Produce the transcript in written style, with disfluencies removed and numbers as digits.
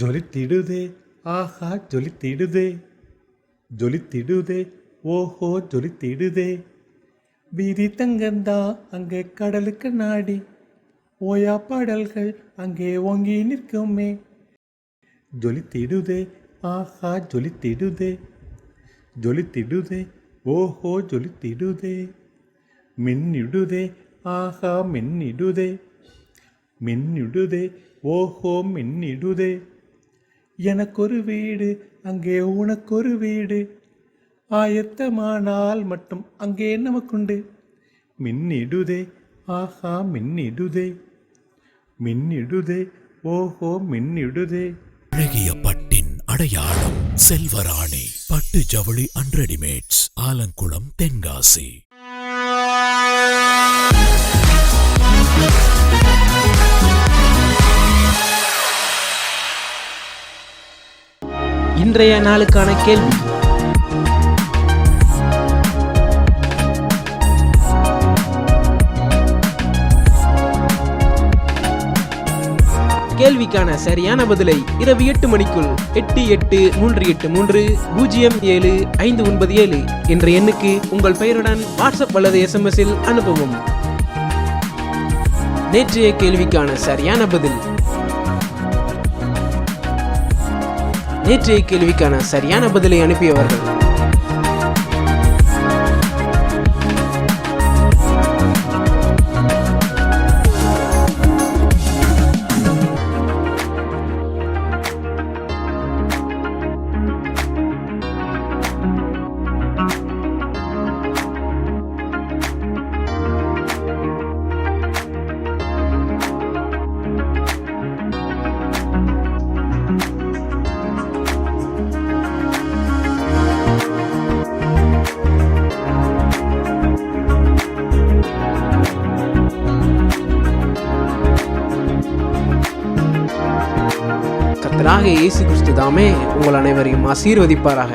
ஜொலித்திடுதே ஆஹா ஜொலித்திடுதே, ஜொலித்திடுதே ஓஹோ ஜொலித்திடுதே. வீதி தங்கந்தா அங்கே கடலுக்கு நாடி, ஓயா பாடல்கள் அங்கே ஓங்கி நிற்குமே. ஜொலித்திடுதே ஆஹா ஜொலித்திடுதே, ஜொலித்திடுதே ஓஹோ ஜொலித்திடுதே. மின்னிடுதே ஆஹா மின்னிடுதே, மின்னிடுதே ஓஹோ மின்னிடுதே. எனக்கொரு வீடு அங்கே உனக்கொரு வீடு, ஆயத்தமானால் மட்டும் அங்கே நமக்குண்டு. மின்னிடுதே ஆஹா மின்னிடுதே, மின்னிடுதே ஓஹோ மின்னிடுதே. அழகிய பட்டின் அடையாளம் செல்வராணி பட்டு ஜவுளி அண்ட் ரெடிமேட்ஸ், ஆலங்குளம், தென்காசி. இன்றைய நாளுக்கான கேள்வி: கேள்விக்கான சரியான பதிலை இரவு 8 மணிக்குள் 8838307597 என்ற எண்ணுக்கு உங்கள் பெயருடன் வாட்ஸ்அப் அல்லது SMS-இல் அனுப்பவும். நேற்றைய கேள்விக்கான சரியான பதில்: நேற்றைய கேள்விக்கான சரியான பதிலை அனுப்பியவர்கள் கர்த்தராகிய இயேசு கிறிஸ்து தாமே உங்கள் அனைவரையும் ஆசீர்வதிப்பாராக.